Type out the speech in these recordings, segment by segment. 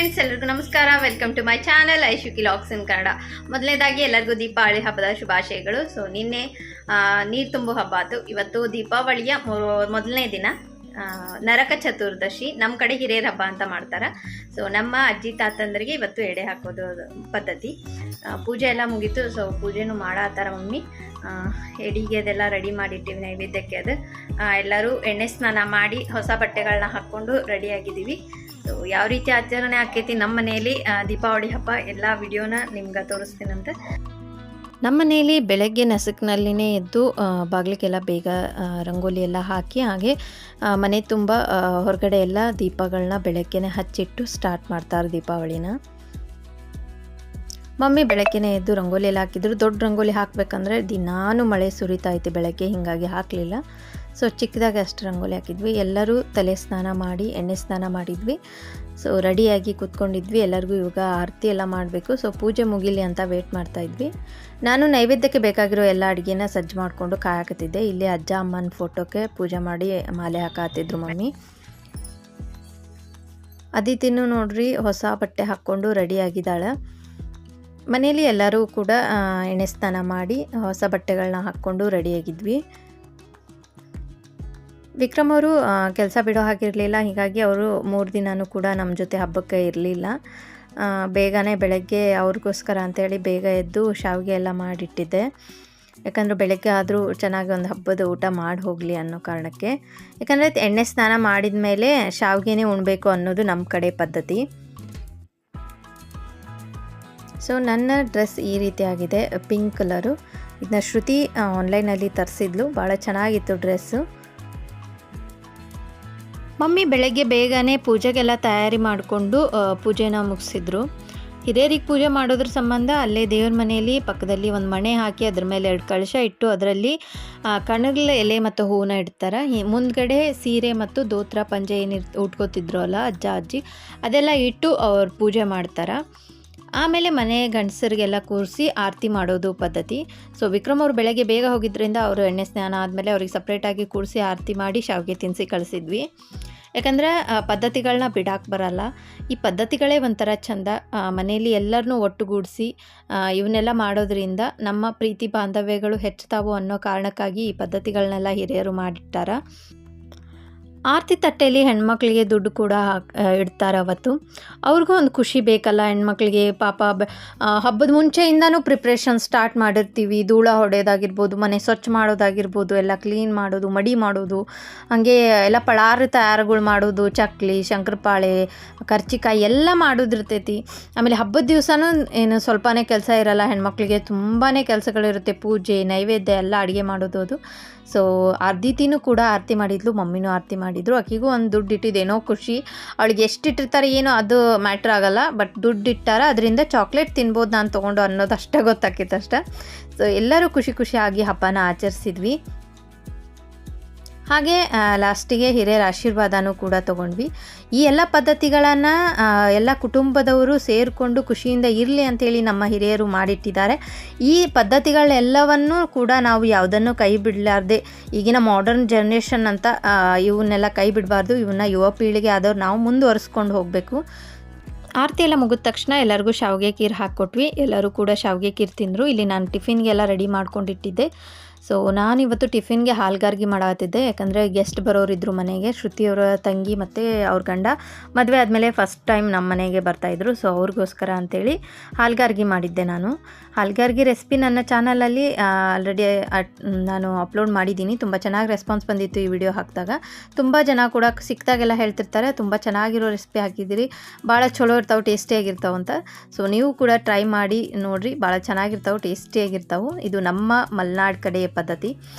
Friends, ಎಲ್ಲರಿಗೂ ನಮಸ್ಕಾರ. Welcome to my channel Aishuki vlogs in Kannada. ಮೊದಲನೇದಾಗಿ ಎಲ್ಲರಿಗೂ ದೀಪಾವಳಿ ಹಬ್ಬದ ಶುಭಾಶಯಗಳು. ಸೊ ನಿನ್ನೆ ನೀರು ತುಂಬೋ ಹಬ್ಬ ಆಯ್ತು. ಇವತ್ತು ದೀಪಾವಳಿಯ ಮೊದಲನೇ ದಿನ, ನರಕ ಚತುರ್ದಶಿ. ನಮ್ಮ ಕಡೆ ಹಿರಿಯರ ಹಬ್ಬ ಅಂತ ಮಾಡ್ತಾರೆ. ಸೊ ನಮ್ಮ ಅಜ್ಜಿ ತಾತಂದರಿಗೆ ಇವತ್ತು ಎಡೆ ಹಾಕೋದು ಪದ್ಧತಿ. ಪೂಜೆ ಎಲ್ಲ ಮುಗೀತು. So ಪೂಜೆನೂ ಮಾಡಾತಾರ mummy. ಎಡಿಗೆ ಅದೆಲ್ಲ ರೆಡಿ ಮಾಡಿಟ್ಟಿವಿ ನೈವೇದ್ಯಕ್ಕೆ. ಅದು ಎಲ್ಲರೂ ಎಣ್ಣೆ ಸ್ನಾನ ಮಾಡಿ ಹೊಸ ಬಟ್ಟೆಗಳನ್ನ ಹಾಕ್ಕೊಂಡು ರೆಡಿಯಾಗಿದ್ದೀವಿ. ಸೊ ಯಾವ ರೀತಿ ಆಚರಣೆ ಆಕೈತಿ ನಮ್ಮ ಮನೆಯಲ್ಲಿ ದೀಪಾವಳಿ ಹಬ್ಬ ಎಲ್ಲ ವಿಡಿಯೋನ ನಿಮ್ಗೆ ತೋರಿಸ್ತೀನಂತೆ. ನಮ್ಮ ಮನೆಯಲ್ಲಿ ಬೆಳಗ್ಗೆ ನಸುಕಿನಲ್ಲಿನೇ ಎದ್ದು ಬಾಗಿಲಿಗೆಲ್ಲ ಬೇಗ ರಂಗೋಲಿ ಎಲ್ಲ ಹಾಕಿ, ಹಾಗೆ ಮನೆ ತುಂಬ ಹೊರಗಡೆ ಎಲ್ಲ ದೀಪಗಳನ್ನ ಬೆಳಗ್ಗೆನೆ ಹಚ್ಚಿಟ್ಟು ಸ್ಟಾರ್ಟ್ ಮಾಡ್ತಾರೆ ದೀಪಾವಳಿನ. ಮಮ್ಮಿ ಬೆಳಗ್ಗೆನೇ ಎದ್ದು ರಂಗೋಲಿ ಎಲ್ಲ ಹಾಕಿದ್ರು. ದೊಡ್ಡ ರಂಗೋಲಿ ಹಾಕಬೇಕಂದ್ರೆ ದಿನಾನು ಮಳೆ ಸುರಿತಾ ಐತಿ ಬೆಳಗ್ಗೆ, ಹೀಗಾಗಿ ಹಾಕಲಿಲ್ಲ. ಸೊ ಚಿಕ್ಕದಾಗಿ ಅಷ್ಟು ರಂಗೋಲಿ ಹಾಕಿದ್ವಿ. ಎಲ್ಲರೂ ತಲೆ ಸ್ನಾನ ಮಾಡಿ ಎಣ್ಣೆ ಸ್ನಾನ ಮಾಡಿದ್ವಿ. ಸೊ ರೆಡಿಯಾಗಿ ಕೂತ್ಕೊಂಡಿದ್ವಿ. ಎಲ್ಲರಿಗೂ ಇವಾಗ ಆರತಿ ಎಲ್ಲ ಮಾಡಬೇಕು. ಸೊ ಪೂಜೆ ಮುಗಿಲಿ ಅಂತ ವೇಟ್ ಮಾಡ್ತಾಯಿದ್ವಿ. ನಾನು ನೈವೇದ್ಯಕ್ಕೆ ಬೇಕಾಗಿರೋ ಎಲ್ಲ ಅಡುಗೆನ ಸಜ್ಜು ಮಾಡಿಕೊಂಡು ಕಾಯಕತ್ತಿದ್ದೆ. ಇಲ್ಲಿ ಅಜ್ಜ ಅಮ್ಮನ ಫೋಟೋಕ್ಕೆ ಪೂಜೆ ಮಾಡಿ ಮಾಲೆ ಹಾಕತ್ತಿದ್ರು ಮಮ್ಮಿ. ಅದಿತಿನೂ ನೋಡ್ರಿ ಹೊಸ ಬಟ್ಟೆ ಹಾಕ್ಕೊಂಡು ರೆಡಿಯಾಗಿದ್ದಾಳೆ. ಮನೇಲಿ ಎಲ್ಲರೂ ಕೂಡ ಎಣ್ಣೆ ಸ್ನಾನ ಮಾಡಿ ಹೊಸ ಬಟ್ಟೆಗಳನ್ನ ಹಾಕ್ಕೊಂಡು ರೆಡಿಯಾಗಿದ್ವಿ. ವಿಕ್ರಮ್ ಅವರು ಕೆಲಸ ಬಿಡೋ ಹಾಗಿರಲಿಲ್ಲ, ಹೀಗಾಗಿ ಅವರು 3 ದಿನವೂ ಕೂಡ ನಮ್ಮ ಜೊತೆ ಹಬ್ಬಕ್ಕೆ ಇರಲಿಲ್ಲ. ಬೇಗನೆ ಬೆಳಗ್ಗೆ ಅವ್ರಿಗೋಸ್ಕರ ಅಂತೇಳಿ ಬೇಗ ಎದ್ದು ಶಾವಿಗೆ ಎಲ್ಲ ಮಾಡಿಟ್ಟಿದ್ದೆ. ಯಾಕಂದರೆ ಬೆಳಗ್ಗೆ ಆದರೂ ಚೆನ್ನಾಗಿ ಒಂದು ಹಬ್ಬದ ಊಟ ಮಾಡಿ ಹೋಗಲಿ ಅನ್ನೋ ಕಾರಣಕ್ಕೆ. ಯಾಕಂದರೆ ಎಣ್ಣೆ ಸ್ನಾನ ಮಾಡಿದ ಮೇಲೆ ಶಾವಿಗೆನೇ ಉಣ್ಬೇಕು ಅನ್ನೋದು ನಮ್ಮ ಕಡೆ ಪದ್ಧತಿ. ಸೊ ನನ್ನ ಡ್ರೆಸ್ ಈ ರೀತಿ ಆಗಿದೆ, ಪಿಂಕ್ ಕಲರು. ಇದನ್ನ ಶ್ರುತಿ ಆನ್ಲೈನಲ್ಲಿ ತರಿಸಿದ್ಲು. ಭಾಳ ಚೆನ್ನಾಗಿತ್ತು ಡ್ರೆಸ್ಸು. ಮಮ್ಮಿ ಬೆಳಗ್ಗೆ ಬೇಗನೆ ಪೂಜೆಗೆಲ್ಲ ತಯಾರಿ ಮಾಡಿಕೊಂಡು ಪೂಜೆನ ಮುಗಿಸಿದ್ರು. ಹಿರಿಯರಿಗೆ ಪೂಜೆ ಮಾಡೋದ್ರ ಸಂಬಂಧ ಅಲ್ಲೇ ದೇವ್ರ ಮನೆಯಲ್ಲಿ ಪಕ್ಕದಲ್ಲಿ ಒಂದು ಮಣೆ ಹಾಕಿ ಅದ್ರ ಮೇಲೆ 2 ಕಳಶ ಇಟ್ಟು ಅದರಲ್ಲಿ ಕಣಗಳ ಎಲೆ ಮತ್ತು ಹೂವನ್ನ ಇಡ್ತಾರೆ. ಮುಂದ್ಗಡೆ ಸೀರೆ ಮತ್ತು ದೋತ್ರ ಪಂಜೆ ಏನು ಉಟ್ಕೋತಿದ್ರು ಅಲ್ಲ ಅಜ್ಜ ಅಜ್ಜಿ, ಅದೆಲ್ಲ ಇಟ್ಟು ಅವ್ರು ಪೂಜೆ ಮಾಡ್ತಾರೆ. ಆಮೇಲೆ ಮನೆ ಗಂಡಸರಿಗೆಲ್ಲ ಕೂರಿಸಿ ಆರತಿ ಮಾಡೋದು ಪದ್ಧತಿ. ಸೊ ವಿಕ್ರಮ್ ಅವರು ಬೆಳಗ್ಗೆ ಬೇಗ ಹೋಗಿದ್ದರಿಂದ ಅವರು ಎಣ್ಣೆ ಸ್ನಾನ ಆದಮೇಲೆ ಅವ್ರಿಗೆ ಸಪ್ರೇಟಾಗಿ ಕೂರಿಸಿ ಆರತಿ ಮಾಡಿ ಶಾವಿಗೆ ತಿನ್ನಿಸಿ ಕಳಿಸಿದ್ವಿ. ಯಾಕಂದರೆ ಪದ್ಧತಿಗಳನ್ನ ಬಿಡಾಕೆ ಬರಲ್ಲ. ಈ ಪದ್ಧತಿಗಳೇ ಒಂಥರ ಚೆಂದ. ಮನೆಯಲ್ಲಿ ಎಲ್ಲರನ್ನೂ ಒಟ್ಟುಗೂಡಿಸಿ ಇವನ್ನೆಲ್ಲ ಮಾಡೋದ್ರಿಂದ ನಮ್ಮ ಪ್ರೀತಿ ಬಾಂಧವ್ಯಗಳು ಹೆಚ್ಚುತ್ತಾವು ಅನ್ನೋ ಕಾರಣಕ್ಕಾಗಿ ಈ ಪದ್ಧತಿಗಳನ್ನೆಲ್ಲ ಹಿರಿಯರು ಮಾಡಿಟ್ಟಾರ. ಆರತಿ ತಟ್ಟೆಯಲ್ಲಿ ಹೆಣ್ಮಕ್ಳಿಗೆ ದುಡ್ಡು ಕೂಡ ಇಡ್ತಾರೆ ಅವತ್ತು. ಅವ್ರಿಗೂ ಒಂದು ಖುಷಿ ಬೇಕಲ್ಲ ಹೆಣ್ಮಕ್ಳಿಗೆ. ಪಾಪ ಹಬ್ಬದ ಮುಂಚೆಯಿಂದನೂ ಪ್ರಿಪ್ರೇಷನ್ ಸ್ಟಾರ್ಟ್ ಮಾಡಿರ್ತೀವಿ. ಧೂಳ ಹೊಡೆಯೋದಾಗಿರ್ಬೋದು, ಮನೆ ಸ್ವಚ್ಛ ಮಾಡೋದಾಗಿರ್ಬೋದು, ಎಲ್ಲ ಕ್ಲೀನ್ ಮಾಡೋದು, ಮಡಿ ಮಾಡೋದು, ಹಾಗೆ ಎಲ್ಲ ಪಳಾರ ತಯಾರುಗಳು ಮಾಡೋದು, ಚಕ್ಲಿ, ಶಂಕರಪಾಳೆ, ಕರ್ಚಿಕಾಯಿ ಎಲ್ಲ ಮಾಡೋದಿರ್ತೈತಿ. ಆಮೇಲೆ ಹಬ್ಬದ ದಿವಸನೂ ಏನು ಸ್ವಲ್ಪನೇ ಕೆಲಸ ಇರಲ್ಲ ಹೆಣ್ಮಕ್ಳಿಗೆ, ತುಂಬಾ ಕೆಲಸಗಳಿರುತ್ತೆ. ಪೂಜೆ, ನೈವೇದ್ಯ ಎಲ್ಲ ಅಡುಗೆ ಮಾಡೋದು. ಅದು ಸೊ ಅದಿತಿನೂ ಕೂಡ ಆರತಿ ಮಾಡಿದ್ಲು, ಮಮ್ಮಿನೂ ಆರತಿ ಮಾಡಿದ್ರು. ಆಕೆಗೂ ಒಂದು ದುಡ್ಡು ಇಟ್ಟಿದ್ದೇನೋ ಖುಷಿ. ಅವಳಿಗೆ ಎಷ್ಟು ಇಟ್ಟಿರ್ತಾರೆ ಏನೋ ಅದು ಮ್ಯಾಟ್ರ್ ಆಗಲ್ಲ, ಬಟ್ ದುಡ್ಡು ಇಟ್ಟಾರ, ಅದರಿಂದ ಚಾಕ್ಲೇಟ್ ತಿನ್ಬೋದು ನಾನು ತೊಗೊಂಡು ಅನ್ನೋದು ಅಷ್ಟೇ ಗೊತ್ತಾಕಿತ್ತು ಅಷ್ಟೇ. ಸೊ ಎಲ್ಲರೂ ಖುಷಿಯಾಗಿ ಹಬ್ಬನ ಆಚರಿಸಿದ್ವಿ. ಹಾಗೆ ಲಾಸ್ಟಿಗೆ ಹಿರಿಯರ ಆಶೀರ್ವಾದನೂ ಕೂಡ ತೊಗೊಂಡ್ವಿ. ಈ ಎಲ್ಲ ಪದ್ಧತಿಗಳನ್ನು ಎಲ್ಲ ಕುಟುಂಬದವರು ಸೇರಿಕೊಂಡು ಖುಷಿಯಿಂದ ಇರಲಿ ಅಂಥೇಳಿ ನಮ್ಮ ಹಿರಿಯರು ಮಾಡಿಟ್ಟಿದ್ದಾರೆ. ಈ ಪದ್ಧತಿಗಳೆಲ್ಲವನ್ನೂ ಕೂಡ ನಾವು ಯಾವುದನ್ನು ಕೈ ಬಿಡಲಾರ್ದೆ, ಈಗಿನ ಮಾಡರ್ನ್ ಜನ್ರೇಷನ್ ಅಂತ ಇವನ್ನೆಲ್ಲ ಕೈ ಬಿಡಬಾರ್ದು. ಇವನ್ನ ಯುವ ಪೀಳಿಗೆ ಆದವ್ರು ನಾವು ಮುಂದುವರಿಸ್ಕೊಂಡು ಹೋಗಬೇಕು. ಆರತಿ ಎಲ್ಲ ಮುಗಿದ ತಕ್ಷಣ ಎಲ್ಲರಿಗೂ ಶಾವಿಗೆ ಕೀರು ಹಾಕ್ಕೊಟ್ವಿ. ಎಲ್ಲರೂ ಕೂಡ ಶಾವಿಗೆ ಕೀರು ತಿಂದರು. ಇಲ್ಲಿ ನಾನು ಟಿಫಿನ್ಗೆಲ್ಲ ರೆಡಿ ಮಾಡ್ಕೊಂಡಿಟ್ಟಿದ್ದೆ. ಸೊ ನಾನಿವತ್ತು ಟಿಫಿನ್ಗೆ ಹಾಲ್ಗಾರ್ಗಿ ಮಾಡಾತಿದ್ದೆ. ಯಾಕಂದರೆ ಗೆಸ್ಟ್ ಬರೋರಿದ್ದರು ಮನೆಗೆ. ಶ್ರುತಿಯವರ ತಂಗಿ ಮತ್ತು ಅವ್ರ ಗಂಡ ಮದುವೆ ಆದಮೇಲೆ ಫಸ್ಟ್ ಟೈಮ್ ನಮ್ಮ ಮನೆಗೆ ಬರ್ತಾಯಿದ್ರು. ಸೊ ಅವ್ರಿಗೋಸ್ಕರ ಅಂಥೇಳಿ ಹಾಲ್ಗಾರ್ಗಿ ಮಾಡಿದ್ದೆ ನಾನು. ಹಾಲ್ಗಾರ್ಗಿ ರೆಸಿಪಿ ನನ್ನ ಚಾನಲಲ್ಲಿ ಆಲ್ರೆಡಿ ನಾನು ಅಪ್ಲೋಡ್ ಮಾಡಿದ್ದೀನಿ. ತುಂಬ ಚೆನ್ನಾಗಿ ರೆಸ್ಪಾನ್ಸ್ ಬಂದಿತ್ತು ಈ ವಿಡಿಯೋ ಹಾಕಿದಾಗ. ತುಂಬ ಜನ ಕೂಡ ಸಿಕ್ಕಿದಾಗೆಲ್ಲ ಹೇಳ್ತಿರ್ತಾರೆ, ತುಂಬ ಚೆನ್ನಾಗಿರೋ ರೆಸಿಪಿ ಹಾಕಿದ್ದೀರಿ, ಭಾಳ ಚಲೋ ಇರ್ತಾವೆ, ಟೇಸ್ಟಿಯಾಗಿರ್ತಾವೆ ಅಂತ. ಸೊ ನೀವು ಕೂಡ ಟ್ರೈ ಮಾಡಿ ನೋಡಿರಿ, ಭಾಳ ಚೆನ್ನಾಗಿರ್ತಾವೆ, ಟೇಸ್ಟಿಯಾಗಿರ್ತಾವೆ. ಇದು ನಮ್ಮ ಮಲೆನಾಡು ಕಡೆ ಪದ್ಧತಿ.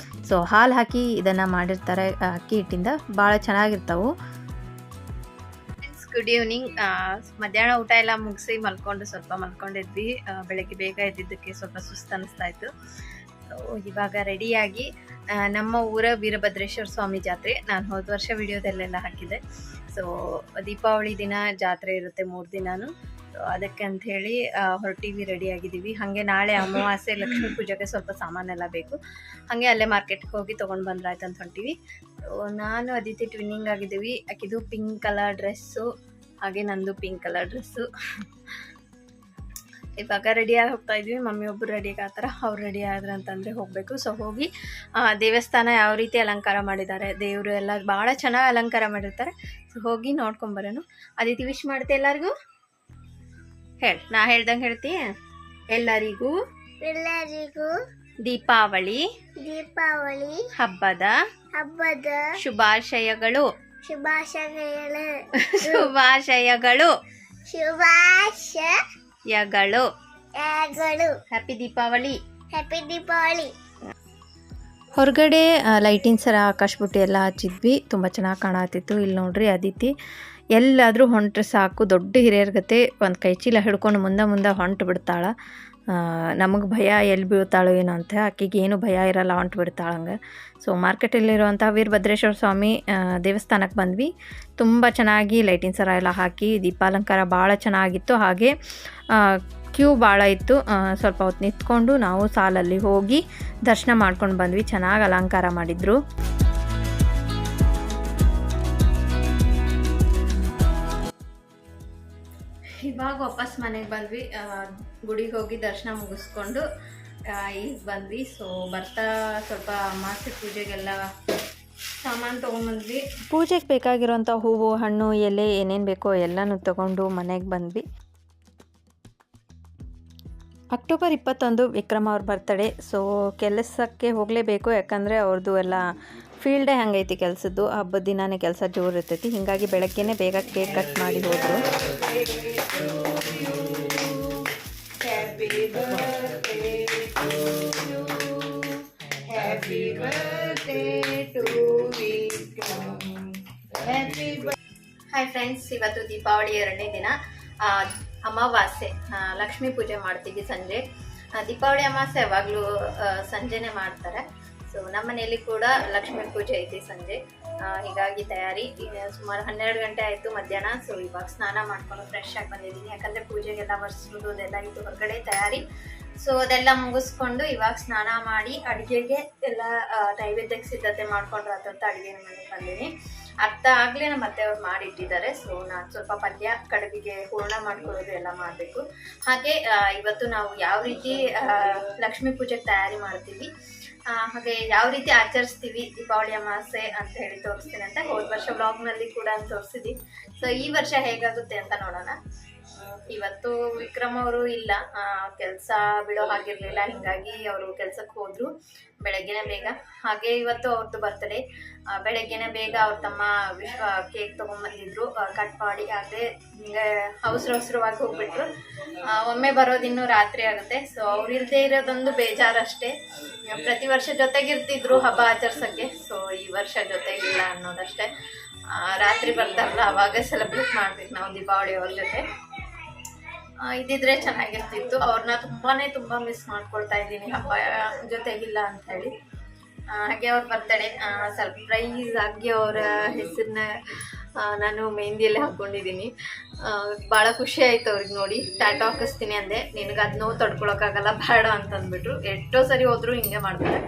ಸೊ ಹಾಲು ಹಾಕಿ ಇದನ್ನು ಮಾಡಿರ್ತಾರೆ ಅಕ್ಕಿ ಹಿಟ್ಟಿಂದ, ಭಾಳ ಚೆನ್ನಾಗಿರ್ತಾವೆ. Good evening. ಮಧ್ಯಾಹ್ನ ಊಟ ಎಲ್ಲ ಮುಗಿಸಿ ಸ್ವಲ್ಪ ಮಲ್ಕೊಂಡಿದ್ವಿ. ಬೆಳಗ್ಗೆ ಬೇಗ ಎದ್ದಿದ್ದಕ್ಕೆ ಸ್ವಲ್ಪ ಸುಸ್ತು ಅನ್ನಿಸ್ತಾ ಇತ್ತು. ಸೊ ಇವಾಗ ರೆಡಿಯಾಗಿ ನಮ್ಮ ಊರ ವೀರಭದ್ರೇಶ್ವರ ಸ್ವಾಮಿ ಜಾತ್ರೆ, ನಾನು ಹೋದ ವರ್ಷ ವಿಡಿಯೋದಲ್ಲೆಲ್ಲ ಹಾಕಿದ್ದೆ. ಸೊ ದೀಪಾವಳಿ ದಿನ ಜಾತ್ರೆ ಇರುತ್ತೆ 3 ದಿನಾನು. ಅದಕ್ಕೆ ಅಂಥೇಳಿ ಹೊರಟಿವಿ, ರೆಡಿಯಾಗಿದ್ದೀವಿ. ಹಾಗೆ ನಾಳೆ ಅಮಾವಾಸ್ಯೆ, ಲಕ್ಷ್ಮೀ ಪೂಜೆಗೆ ಸ್ವಲ್ಪ ಸಾಮಾನೆಲ್ಲ ಬೇಕು. ಹಾಗೆ ಅಲ್ಲೇ ಮಾರ್ಕೆಟ್ಗೆ ಹೋಗಿ ತೊಗೊಂಡು ಬಂದ್ರಾಯ್ತು ಅಂತ ಹೊಂಟಿವಿ. ನಾನು ಅದಿತಿ ಟ್ವಿನ್ನಿಂಗ್ ಆಗಿದ್ದೀವಿ. ಆಕಿದು ಪಿಂಕ್ ಕಲರ್ ಡ್ರೆಸ್ಸು, ಹಾಗೆ ನಂದು ಪಿಂಕ್ ಕಲರ್ ಡ್ರೆಸ್ಸು. ಇವಾಗ ರೆಡಿಯಾಗಿ ಹೋಗ್ತಾ ಇದ್ವಿ. ಮಮ್ಮಿ ಒಬ್ಬರು ರೆಡಿಯಾಗಿ ಆಗ್ತಾರೆ, ಅವ್ರು ರೆಡಿ ಆದ್ರೆ ಅಂತಂದರೆ ಹೋಗಬೇಕು. ಸೊ ಹೋಗಿ ದೇವಸ್ಥಾನ ಯಾವ ರೀತಿ ಅಲಂಕಾರ ಮಾಡಿದ್ದಾರೆ, ದೇವರು ಎಲ್ಲ ಭಾಳ ಚೆನ್ನಾಗಿ ಅಲಂಕಾರ ಮಾಡಿರ್ತಾರೆ. ಸೊ ಹೋಗಿ ನೋಡ್ಕೊಂಬರೋನು. ಅದಿತಿ ವಿಶ್ ಮಾಡ್ತೆ ಎಲ್ಲರಿಗೂ. ಹೇಳಿ, ನಾ ಹೇಳ್ದಂಗೆ ಹೇಳ್ತಿ. ಎಲ್ಲರಿಗೂ ದೀಪಾವಳಿ ಹಬ್ಬದ ಶುಭಾಶಯಗಳು. ಹ್ಯಾಪಿ ದೀಪಾವಳಿ. ಹೊರಗಡೆ ಲೈಟಿನ ಸರ ಆಕಾಶ ಬುಟ್ಟಿ ಎಲ್ಲ ಹಚ್ಚಿದ್ವಿ, ತುಂಬ ಚೆನ್ನಾಗಿ ಕಾಣತ್ತಿತ್ತು. ಇಲ್ಲಿ ನೋಡ್ರಿ ಅದಿತಿ ಎಲ್ಲಾದರೂ ಹೊಂಟ್ರೆ ಸಾಕು, ದೊಡ್ಡ ಹಿರಿಯರ ಗತೆ ಒಂದು ಕೈ ಚೀಲ ಹಿಡ್ಕೊಂಡು ಮುಂದೆ ಹೊಂಟು ಬಿಡ್ತಾಳೆ. ನಮಗೆ ಭಯ ಎಲ್ಲಿ ಬೀಳ್ತಾಳೋ ಏನೋ ಅಂತ, ಆಕೆಗೆ ಏನು ಭಯ ಇರಲ್ಲ, ಹೊಂಟು ಬಿಡ್ತಾಳೆ ಹಂಗೆ. ಸೊ ಮಾರ್ಕೆಟಲ್ಲಿರುವಂಥ ವೀರಭದ್ರೇಶ್ವರ ಸ್ವಾಮಿ ದೇವಸ್ಥಾನಕ್ಕೆ ಬಂದ್ವಿ. ತುಂಬ ಚೆನ್ನಾಗಿ ಲೈಟಿನ ಸರ ಎಲ್ಲ ಹಾಕಿ ದೀಪಾಲಂಕಾರ ಭಾಳ ಚೆನ್ನಾಗಿತ್ತು. ಹಾಗೆ ಕ್ಯೂ ಭಾಳ ಇತ್ತು. ಸ್ವಲ್ಪ ಹೊತ್ತು ನಿಂತ್ಕೊಂಡು ನಾವು ಸಾಲಲ್ಲಿ ಹೋಗಿ ದರ್ಶನ ಮಾಡ್ಕೊಂಡು ಬಂದ್ವಿ. ಚೆನ್ನಾಗಿ ಅಲಂಕಾರ ಮಾಡಿದರು. ಇವಾಗ ವಾಪಸ್ ಮನೆಗೆ ಬಂದ್ವಿ. ಗುಡಿಗೆ ಹೋಗಿ ದರ್ಶನ ಮುಗಿಸ್ಕೊಂಡು ಈಗ ಬಂದ್ವಿ. ಸೊ ಬರ್ತಾ ಸ್ವಲ್ಪ ಅಮಾವಾಸ್ಯೆ ಪೂಜೆಗೆಲ್ಲ ಸಾಮಾನು ತೊಗೊಂಡ್ಬಂದ್ವಿ. ಪೂಜೆಗೆ ಬೇಕಾಗಿರೋಂಥ ಹೂವು, ಹಣ್ಣು, ಎಲೆ ಏನೇನು ಬೇಕೋ ಎಲ್ಲನೂ ತೊಗೊಂಡು ಮನೆಗೆ ಬಂದ್ವಿ. ಅಕ್ಟೋಬರ್ 21 ವಿಕ್ರಮ್ ಅವ್ರ ಬರ್ತಡೇ. ಸೊ ಕೆಲಸಕ್ಕೆ ಹೋಗಲೇಬೇಕು, ಯಾಕಂದರೆ ಅವ್ರದ್ದು ಎಲ್ಲ ಫೀಲ್ಡೇ ಹಂಗೈತಿ ಕೆಲಸದ್ದು. ಹಬ್ಬದ ದಿನಾನೇ ಕೆಲಸ ಜೋರು ಇರ್ತೈತಿ. ಹೀಗಾಗಿ ಬೆಳಗ್ಗೆನೇ ಬೇಗ ಕೇಕ್ ಕಟ್ ಮಾಡಿ ಹೋದರು. ಹಾಯ್ ಫ್ರೆಂಡ್ಸ್, ಇವತ್ತು ದೀಪಾವಳಿ 2ನೇ ದಿನ, ಅಮಾವಾಸ್ಯೆ. ಲಕ್ಷ್ಮೀ ಪೂಜೆ ಮಾಡ್ತೀವಿ ಸಂಜೆ. ದೀಪಾವಳಿ ಅಮಾವಾಸ್ಯೆ ಯಾವಾಗಲೂ ಸಂಜೆನೇ ಮಾಡ್ತಾರೆ. ಸೊ ನಮ್ಮ ಮನೆಯಲ್ಲಿ ಕೂಡ ಲಕ್ಷ್ಮೀ ಪೂಜೆ ಐತಿ ಸಂಜೆ. ಹೀಗಾಗಿ ತಯಾರಿ. ಸುಮಾರು 12 ಗಂಟೆ ಆಯಿತು ಮಧ್ಯಾಹ್ನ. ಸೊ ಇವಾಗ ಸ್ನಾನ ಮಾಡ್ಕೊಂಡು ಫ್ರೆಶ್ ಆಗಿ ಬಂದಿದ್ದೀನಿ, ಯಾಕಂದರೆ ಪೂಜೆಗೆಲ್ಲ ಒರೆಸೋದು ಅದೆಲ್ಲ ಇತ್ತು ಹೊರಗಡೆ ತಯಾರಿ. ಸೊ ಅದೆಲ್ಲ ಮುಗಿಸ್ಕೊಂಡು ಇವಾಗ ಸ್ನಾನ ಮಾಡಿ ಅಡುಗೆಗೆ ಎಲ್ಲ ನೈವೇದ್ಯಕ್ಕೆ ಸಿದ್ಧತೆ ಮಾಡ್ಕೊಂಡ್ರೆ ಅಂತ ಅಡುಗೆ ಮನೆಗೆ ಬಂದೀನಿ. ಅರ್ಥ ಆಗಲೇ ನಮ್ಮ ಅತ್ತೆಯವ್ರು ಮಾಡಿಟ್ಟಿದ್ದಾರೆ. ಸೊ ನಾನು ಸ್ವಲ್ಪ ಪಲ್ಯ, ಕಡುಬಿಗೆ ಹೂರಣ ಮಾಡ್ಕೊಳ್ಳೋದು ಎಲ್ಲ ಮಾಡಬೇಕು. ಹಾಗೆ ಇವತ್ತು ನಾವು ಯಾವ ರೀತಿ ಲಕ್ಷ್ಮೀ ಪೂಜೆಗೆ ತಯಾರಿ ಮಾಡ್ತೀವಿ, ಹಾಗೆ ಯಾವ ರೀತಿ ಆಚರಿಸ್ತೀವಿ ದೀಪಾವಳಿ ಅಮಾವಾಸ್ಯೆ ಅಂತ ಹೇಳಿ ತೋರಿಸ್ತೀನಿ ಅಂತ. ಹೋದ ವರ್ಷ ವ್ಲಾಗ್ನಲ್ಲಿ ಕೂಡ ತೋರಿಸಿದ್ವಿ. ಸೊ ಈ ವರ್ಷ ಹೇಗಾಗುತ್ತೆ ಅಂತ ನೋಡೋಣ. ಇವತ್ತು ವಿಕ್ರಮ್ ಅವರು ಇಲ್ಲ, ಕೆಲಸ ಬಿಡೋ ಹಾಗಿರಲಿಲ್ಲ. ಹೀಗಾಗಿ ಅವರು ಕೆಲಸಕ್ಕೆ ಹೋದರು ಬೆಳಗ್ಗೆನೇ ಬೇಗ. ಹಾಗೆ ಇವತ್ತು ಅವ್ರದ್ದು ಬರ್ತಡೇ. ಬೆಳಗ್ಗೆನೇ ಬೇಗ ಅವ್ರ ತಮ್ಮ ವಿಶ್ವ ಕೇಕ್ ತೊಗೊಂಬಂದಿದ್ರು, ಕಟ್ ಮಾಡಿ. ಹಾಗೆ ಹಿಂಗೆ ಅವಸರವಾಗಿ ಹೋಗ್ಬಿಟ್ರು. ಒಮ್ಮೆ ಬರೋದಿನ್ನೂ ರಾತ್ರಿ ಆಗುತ್ತೆ. ಸೊ ಅವ್ರು ಇಲ್ಲದೆ ಇರೋದೊಂದು ಬೇಜಾರಷ್ಟೇ. ಪ್ರತಿ ವರ್ಷ ಜೊತೆಗಿರ್ತಿದ್ರು ಹಬ್ಬ ಆಚರಿಸೋಕ್ಕೆ. ಸೊ ಈ ವರ್ಷ ಜೊತೆಗಿಲ್ಲ ಅನ್ನೋದಷ್ಟೇ. ರಾತ್ರಿ ಬರ್ತಾರಲ್ಲ ಅವಾಗ ಸೆಲೆಬ್ರೇಟ್ ಮಾಡ್ಬೇಕು ನಾವು ದೀಪಾವಳಿ ಅವ್ರ ಜೊತೆ. ಇದ್ದಿದ್ರೆ ಚೆನ್ನಾಗಿರ್ತಿತ್ತು. ಅವ್ರನ್ನ ತುಂಬ ಮಿಸ್ ಮಾಡ್ಕೊಳ್ತಾ ಇದ್ದೀನಿ ಹಬ್ಬ ಜೊತೆಗಿಲ್ಲ ಅಂತ ಹೇಳಿ. ಹಾಗೆ ಅವ್ರ ಬರ್ತಡೇ ಸರ್ಪ್ರೈಸ್ ಆಗಿ ಅವರ ಹೆಸರನ್ನ ನಾನು ಮೆಹಂದಿಯಲ್ಲೇ ಹಾಕ್ಕೊಂಡಿದ್ದೀನಿ. ಭಾಳ ಖುಷಿ ಆಯಿತು ಅವ್ರಿಗೆ ನೋಡಿ. ಟ್ಯಾಟೋ ಹಾಕಿಸ್ತೀನಿ ಅಂದೆ, ನಿನಗೆ ಅದು ನೋವು ತಡ್ಕೊಳಕ್ಕಾಗಲ್ಲ, ಬೇಡ ಅಂತಂದ್ಬಿಟ್ರು. ಎಷ್ಟೋ ಸರಿ ಹೋದ್ರು ಹಿಂಗೆ ಮಾಡ್ತಾರೆ.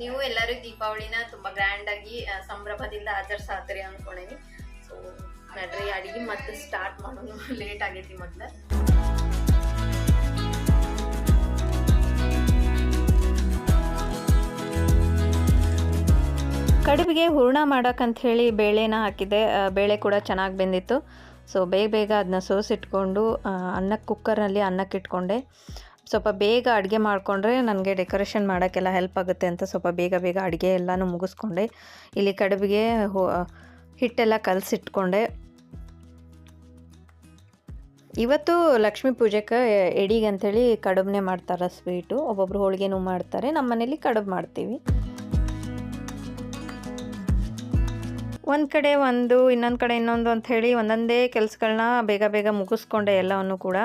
ನೀವು ಎಲ್ಲರೂ ದೀಪಾವಳಿನ ತುಂಬ ಗ್ರ್ಯಾಂಡಾಗಿ ಸಂಭ್ರಮದಿಂದ ಆಚರಿಸಾತ್ರಿ ಅಂದ್ಕೊಂಡೀನಿ. ಸೊ ನಡ್ರಿ ಅಡುಗೆ ಮತ್ತೆ ಸ್ಟಾರ್ಟ್ ಮಾಡೋದು. ಲೇಟ್ ಆಗೈತಿ ಮೊದಲು. ಕಡುಬಿಗೆ ಹೂರಣ ಮಾಡೋಕ್ಕಂತ ಹೇಳಿ ಬೇಳೆನ ಹಾಕಿದ್ದೆ. ಬೇಳೆ ಕೂಡ ಚೆನ್ನಾಗಿ ಬೆಂದಿತ್ತು. ಸೊ ಬೇಗ ಅದನ್ನ ಸೋಸಿಟ್ಕೊಂಡು ಕುಕ್ಕರ್ನಲ್ಲಿ ಅನ್ನಕ್ಕೆ ಇಟ್ಕೊಂಡೆ. ಸ್ವಲ್ಪ ಬೇಗ ಅಡುಗೆ ಮಾಡಿಕೊಂಡ್ರೆ ನನಗೆ ಡೆಕೋರೇಷನ್ ಮಾಡೋಕ್ಕೆಲ್ಲ ಹೆಲ್ಪ್ ಆಗುತ್ತೆ ಅಂತ ಸ್ವಲ್ಪ ಬೇಗ ಅಡುಗೆ ಎಲ್ಲನೂ ಮುಗಿಸ್ಕೊಂಡೆ. ಇಲ್ಲಿ ಕಡುಬಿಗೆ ಹಿಟ್ಟೆಲ್ಲ ಕಲಸಿಟ್ಕೊಂಡೆ. ಇವತ್ತು ಲಕ್ಷ್ಮೀ ಪೂಜೆಗೆ ಎಡಿಗೆ ಅಂಥೇಳಿ ಕಡುಬನ್ನೇ ಮಾಡ್ತಾರೆ, ಸ್ವೀಟು. ಒಬ್ಬೊಬ್ರು ಹೋಳಿಗೆನೂ ಮಾಡ್ತಾರೆ, ನಮ್ಮ ಮನೇಲಿ ಕಡುಬು ಮಾಡ್ತೀವಿ. ಒಂದು ಕಡೆ ಒಂದು, ಇನ್ನೊಂದು ಕಡೆ ಇನ್ನೊಂದು ಅಂಥೇಳಿ ಒಂದೊಂದೇ ಕೆಲಸಗಳನ್ನ ಬೇಗ ಮುಗಿಸ್ಕೊಂಡೆ ಎಲ್ಲವನ್ನು ಕೂಡ.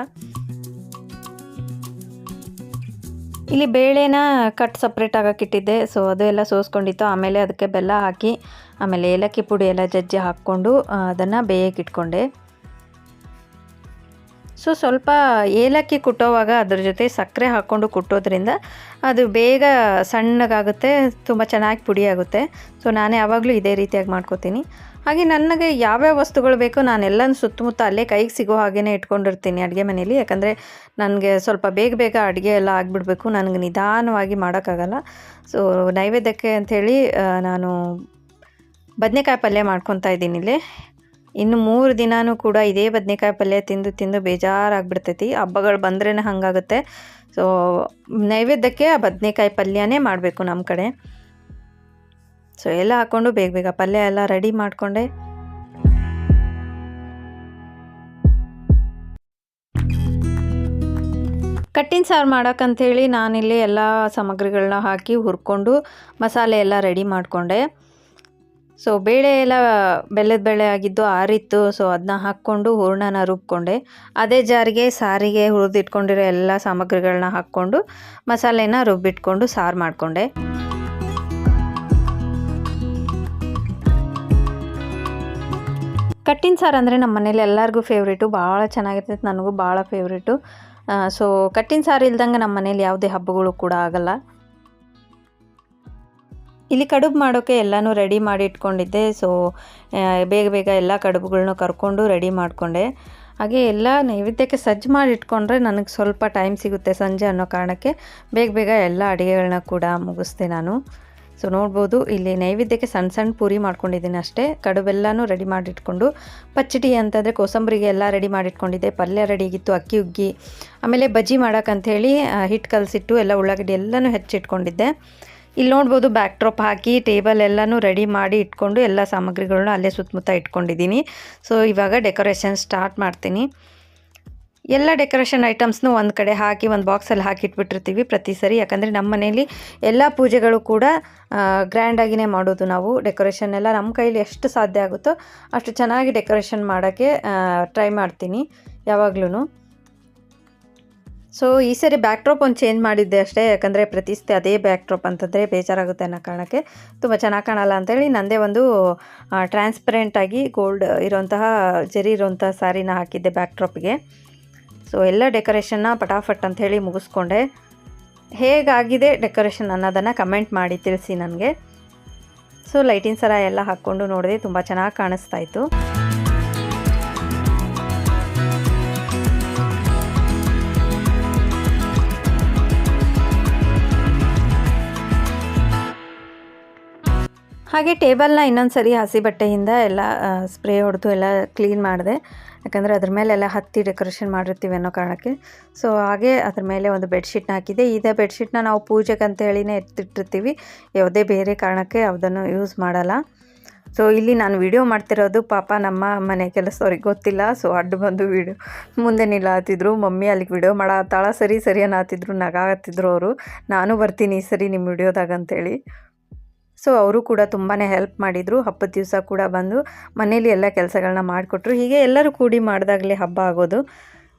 ಇಲ್ಲಿ ಬೇಳೆನ ಕಟ್ ಸಪ್ರೇಟ್ ಆಗೋಕ್ಕಿಟ್ಟಿದ್ದೆ. ಸೊ ಅದು ಎಲ್ಲ ಸೋಸ್ಕೊಂಡಿತ್ತು. ಆಮೇಲೆ ಅದಕ್ಕೆ ಬೆಲ್ಲ ಹಾಕಿ, ಆಮೇಲೆ ಏಲಕ್ಕಿ ಪುಡಿ ಎಲ್ಲ ಜಜ್ಜಿ ಹಾಕ್ಕೊಂಡು ಅದನ್ನು ಬೇಯಕ್ಕೆ ಇಟ್ಕೊಂಡೆ. ಸೊ ಸ್ವಲ್ಪ ಏಲಕ್ಕಿ ಕುಟ್ಟೋವಾಗ ಅದ್ರ ಜೊತೆ ಸಕ್ಕರೆ ಹಾಕ್ಕೊಂಡು ಕುಟ್ಟೋದ್ರಿಂದ ಅದು ಬೇಗ ಸಣ್ಣಗಾಗುತ್ತೆ, ತುಂಬ ಚೆನ್ನಾಗಿ ಪುಡಿ ಆಗುತ್ತೆ. ಸೊ ನಾನು ಯಾವಾಗಲೂ ಇದೇ ರೀತಿಯಾಗಿ ಮಾಡ್ಕೋತೀನಿ. ಹಾಗೆ ನನಗೆ ಯಾವ್ಯಾವ ವಸ್ತುಗಳು ಬೇಕೋ ನಾನೆಲ್ಲನೂ ಸುತ್ತಮುತ್ತ ಅಲ್ಲೇ ಕೈಗೆ ಸಿಗೋ ಹಾಗೇ ಇಟ್ಕೊಂಡಿರ್ತೀನಿ ಅಡುಗೆ ಮನೇಲಿ. ಯಾಕಂದರೆ ನನಗೆ ಸ್ವಲ್ಪ ಬೇಗ ಬೇಗ ಅಡುಗೆ ಎಲ್ಲ ಆಗಿಬಿಡ್ಬೇಕು, ನನಗೆ ನಿಧಾನವಾಗಿ ಮಾಡೋಕ್ಕಾಗಲ್ಲ. ಸೊ ನೈವೇದ್ಯಕ್ಕೆ ಅಂಥೇಳಿ ನಾನು ಬದನೆಕಾಯಿ ಪಲ್ಯ ಮಾಡ್ಕೊತಾ ಇದ್ದೀನಿ ಇಲ್ಲಿ. ಇನ್ನು 3 ದಿನವೂ ಕೂಡ ಇದೇ ಬದನೆಕಾಯಿ ಪಲ್ಯ ತಿಂದು ತಿಂದು ಬೇಜಾರಾಗ್ಬಿಡ್ತೈತಿ. ಹಬ್ಬಗಳು ಬಂದ್ರೇ ಹಾಗಾಗುತ್ತೆ. ಸೊ ನೈವೇದ್ಯಕ್ಕೆ ಆ ಬದನೆಕಾಯಿ ಪಲ್ಯನೇ ಮಾಡಬೇಕು ನಮ್ಮ ಕಡೆ. ಸೊ ಎಲ್ಲ ಹಾಕ್ಕೊಂಡು ಬೇಗ ಬೇಗ ಪಲ್ಯ ಎಲ್ಲ ರೆಡಿ ಮಾಡಿಕೊಂಡೆ. ಕಟ್ಟಿನ ಸಾರು ಮಾಡೋಕ್ಕಂಥೇಳಿ ನಾನಿಲ್ಲಿ ಎಲ್ಲ ಸಾಮಗ್ರಿಗಳನ್ನ ಹಾಕಿ ಹುರ್ಕೊಂಡು ಮಸಾಲೆ ಎಲ್ಲ ರೆಡಿ ಮಾಡಿಕೊಂಡೆ. ಸೊ ಬೇಳೆ ಎಲ್ಲ ಬೆಲ್ಲದ ಬೇಳೆ ಆಗಿದ್ದು ಆರಿತ್ತು. ಸೊ ಅದನ್ನ ಹಾಕ್ಕೊಂಡು ಹೂರಣನ ರುಬ್ಕೊಂಡೆ. ಅದೇ ಜಾರಿಗೆ ಸಾರಿಗೆ ಹುರಿದಿಟ್ಕೊಂಡಿರೋ ಎಲ್ಲ ಸಾಮಗ್ರಿಗಳನ್ನ ಹಾಕ್ಕೊಂಡು ಮಸಾಲೆನ ರುಬ್ಬಿಟ್ಕೊಂಡು ಸಾರು ಮಾಡಿಕೊಂಡೆ. ಕಟ್ಟಿನ ಸಾರು ಅಂದರೆ ನಮ್ಮ ಮನೇಲಿ ಎಲ್ಲರಿಗೂ ಫೇವ್ರೇಟು, ಭಾಳ ಚೆನ್ನಾಗಿರ್ತೈತೆ, ನನಗೂ ಭಾಳ ಫೇವ್ರೇಟು. ಸೊ ಕಟ್ಟಿನ ಸಾರು ಇಲ್ದಂಗೆ ನಮ್ಮ ಮನೇಲಿ ಯಾವುದೇ ಹಬ್ಬಗಳು ಕೂಡ ಆಗಲ್ಲ. ಇಲ್ಲಿ ಕಡುಬು ಮಾಡೋಕ್ಕೆ ಎಲ್ಲನೂ ರೆಡಿ ಮಾಡಿ ಇಟ್ಕೊಂಡಿದ್ದೆ. ಸೊ ಬೇಗ ಬೇಗ ಎಲ್ಲ ಕಡುಬುಗಳನ್ನೂ ಕರ್ಕೊಂಡು ರೆಡಿ ಮಾಡಿಕೊಂಡೆ. ಹಾಗೆ ಎಲ್ಲ ನೈವೇದ್ಯಕ್ಕೆ ಸಜ್ಜು ಮಾಡಿ ಇಟ್ಕೊಂಡ್ರೆ ನನಗೆ ಸ್ವಲ್ಪ ಟೈಮ್ ಸಿಗುತ್ತೆ ಸಂಜೆ ಅನ್ನೋ ಕಾರಣಕ್ಕೆ ಬೇಗ ಬೇಗ ಎಲ್ಲ ಅಡುಗೆಗಳನ್ನ ಕೂಡ ಮುಗಿಸ್ದೆ ನಾನು. ಸೊ ನೋಡ್ಬೋದು ಇಲ್ಲಿ ನೈವೇದ್ಯಕ್ಕೆ ಸಣ್ಣ ಸಣ್ಣ ಪೂರಿ ಮಾಡ್ಕೊಂಡಿದ್ದೀನಿ ಅಷ್ಟೇ. ಕಡುಬೆಲ್ಲನೂ ರೆಡಿ ಮಾಡಿಟ್ಕೊಂಡು ಪಚ್ಚಡಿ ಅಂತಂದರೆ ಕೋಸಂಬರಿಗೆ ಎಲ್ಲ ರೆಡಿ ಮಾಡಿಟ್ಕೊಂಡಿದ್ದೆ. ಪಲ್ಯ ರೆಡಿಗಿತ್ತು, ಅಕ್ಕಿ ಉಗ್ಗಿ, ಆಮೇಲೆ ಬಜ್ಜಿ ಮಾಡೋಕ್ಕಂಥೇಳಿ ಹಿಟ್ಟು ಕಲಸಿಟ್ಟು ಎಲ್ಲ ಉಳ್ಳಾಗಡ್ಡಿ ಎಲ್ಲನೂ ಹೆಚ್ಚಿಟ್ಕೊಂಡಿದ್ದೆ. ಇಲ್ಲಿ ನೋಡ್ಬೋದು ಬ್ಯಾಕ್ ಡ್ರಾಪ್ ಹಾಕಿ ಟೇಬಲ್ ಎಲ್ಲನೂ ರೆಡಿ ಮಾಡಿ ಇಟ್ಕೊಂಡು ಎಲ್ಲ ಸಾಮಗ್ರಿಗಳನ್ನ ಅಲ್ಲೇ ಸುತ್ತಮುತ್ತ ಇಟ್ಕೊಂಡಿದ್ದೀನಿ. ಸೊ ಇವಾಗ ಡೆಕೋರೇಷನ್ ಸ್ಟಾರ್ಟ್ ಮಾಡ್ತೀನಿ. ಎಲ್ಲ ಡೆಕೋರೇಷನ್ ಐಟಮ್ಸ್ನೂ ಒಂದು ಕಡೆ ಹಾಕಿ ಒಂದು ಬಾಕ್ಸಲ್ಲಿ ಹಾಕಿ ಇಟ್ಬಿಟ್ಟಿರ್ತೀವಿ ಪ್ರತಿ ಸರಿ. ಯಾಕಂದರೆ ನಮ್ಮ ಮನೇಲಿ ಎಲ್ಲ ಪೂಜೆಗಳು ಕೂಡ ಗ್ರ್ಯಾಂಡಾಗಿಯೇ ಮಾಡೋದು ನಾವು. ಡೆಕೋರೇಷನ್ ಎಲ್ಲ ನಮ್ಮ ಕೈಲಿ ಎಷ್ಟು ಸಾಧ್ಯ ಆಗುತ್ತೋ ಅಷ್ಟು ಚೆನ್ನಾಗಿ ಡೆಕೋರೇಷನ್ ಮಾಡೋಕ್ಕೆ ಟ್ರೈ ಮಾಡ್ತೀನಿ ಯಾವಾಗ್ಲೂ. ಸೊ ಈ ಸರಿ ಬ್ಯಾಕ್ ಡ್ರಾಪ್ ಒಂದು ಚೇಂಜ್ ಮಾಡಿದ್ದೆ ಅಷ್ಟೇ. ಯಾಕಂದರೆ ಪ್ರತಿ ಸತಿ ಅದೇ ಬ್ಯಾಕ್ ಡ್ರಾಪ್ ಅಂತಂದರೆ ಬೇಜಾರಾಗುತ್ತೆ ಅನ್ನೋ ಕಾರಣಕ್ಕೆ ತುಂಬ ಚೆನ್ನಾಗಿ ಕಾಣಲ್ಲ ಅಂತೇಳಿ ನನ್ನದೇ ಒಂದು ಟ್ರಾನ್ಸ್ಪರೆಂಟಾಗಿ ಗೋಲ್ಡ್ ಇರೋಂತಹ ಜರಿ ಇರೋಂಥ ಸ್ಯಾರಿನ ಹಾಕಿದ್ದೆ ಬ್ಯಾಕ್ ಡ್ರಾಪಿಗೆ. ಸೊ ಎಲ್ಲ ಡೆಕೋರೇಷನ್ನ ಪಟಾಫಟ್ ಅಂಥೇಳಿ ಮುಗಿಸ್ಕೊಂಡೆ. ಹೇಗಾಗಿದೆ ಡೆಕೋರೇಷನ್ ಅನ್ನೋದನ್ನು ಕಮೆಂಟ್ ಮಾಡಿ ತಿಳಿಸಿ ನನಗೆ. ಸೊ ಲೈಟಿನ ಸರ ಎಲ್ಲ ಹಾಕ್ಕೊಂಡು ನೋಡಿದೆ, ತುಂಬ ಚೆನ್ನಾಗಿ ಕಾಣಿಸ್ತಾಯಿತ್ತು. ಹಾಗೆ ಟೇಬಲ್ನ ಇನ್ನೊಂದು ಸರಿ ಹಸಿ ಬಟ್ಟೆಯಿಂದ ಎಲ್ಲ ಸ್ಪ್ರೇ ಹೊಡೆದು ಎಲ್ಲ ಕ್ಲೀನ್ ಮಾಡಿದೆ. ಯಾಕಂದರೆ ಅದ್ರ ಮೇಲೆಲ್ಲ ಹತ್ತಿ ಡೆಕೋರೇಷನ್ ಮಾಡಿರ್ತೀವಿ ಅನ್ನೋ ಕಾರಣಕ್ಕೆ. ಸೊ ಹಾಗೆ ಅದ್ರ ಮೇಲೆ ಒಂದು ಬೆಡ್ಶೀಟ್ನ ಹಾಕಿದ್ದೆ. ಇದೇ ಬೆಡ್ಶೀಟ್ನ ನಾವು ಪೂಜೆಗೆ ಅಂತ ಹೇಳಿನೇ ಎತ್ತಿಟ್ಟಿರ್ತೀವಿ, ಯಾವುದೇ ಬೇರೆ ಕಾರಣಕ್ಕೆ ಯಾವುದನ್ನು ಯೂಸ್ ಮಾಡಲ್ಲ. ಸೊ ಇಲ್ಲಿ ನಾನು ವಿಡಿಯೋ ಮಾಡ್ತಿರೋದು ಪಾಪ ನಮ್ಮ ಮನೆ ಕೆಲಸದವ್ರಿಗೆ ಗೊತ್ತಿಲ್ಲ. ಸೊ ಅಡ್ಡು ಬಂದು ವಿಡಿಯೋ ಮುಂದೆ ನಿಲ್ಲತ್ತಿದ್ರು. ಮಮ್ಮಿ ಅಲ್ಲಿಗೆ ವಿಡಿಯೋ ಮಾಡತ್ತಾಳ, ಸರಿ ಸರಿ ಅನ್ನತ್ತಿದ್ರು, ನಗಾಗತ್ತಿದ್ರು ಅವರು. ನಾನು ಬರ್ತೀನಿ ಈ ಸರಿ ನಿಮ್ಮ ವಿಡಿಯೋದಾಗ ಅಂತೇಳಿ. ಸೊ ಅವರು ಕೂಡ ತುಂಬಾ ಹೆಲ್ಪ್ ಮಾಡಿದರು. ಹಬ್ಬದ ದಿವಸ ಕೂಡ ಬಂದು ಮನೇಲಿ ಎಲ್ಲ ಕೆಲಸಗಳನ್ನ ಮಾಡಿಕೊಟ್ರು. ಹೀಗೆ ಎಲ್ಲರೂ ಕೂಡಿ ಮಾಡಿದಾಗಲೇ ಹಬ್ಬ ಆಗೋದು.